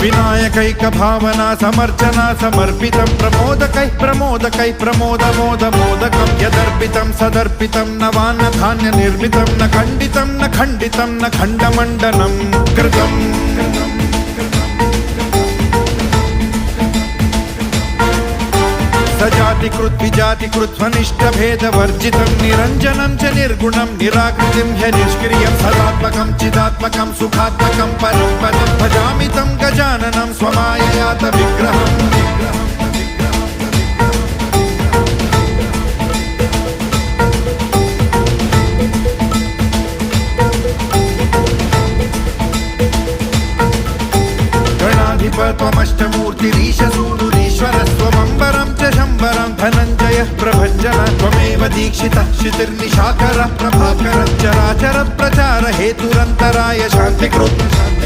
विनायकैक भावना समर्चना समर्पितं प्रमोदकै प्रमोदकै प्रमोदमोदमोदकं यदर्पितं सदर्पितं नवान्न धान्य निर्मितं न खण्डितं न खण्डितं न खण्डमण्डनं कृतम् सजातिकृत विजातिकृत स्वनिष्ठभेदवर्जितं निरञ्जनं च निर्गुणं निराकृतिं ह्य निष्क्रियं सदात्मकं चिदात्मकं सुखात्मकं परं पदं भजामि तं गजाननं स्वमाययात विग्रहम् त्वमष्टमूर्तिरीशसूनुरीश्वरस्त्वमम्बरं च शम्बरं धनञ्जयः प्रभञ्जन त्वमेव दीक्षितः शितिर्निशाकरः प्रभाकरः चराचर प्रचार हेतुरन्तराय शान्तिकृत्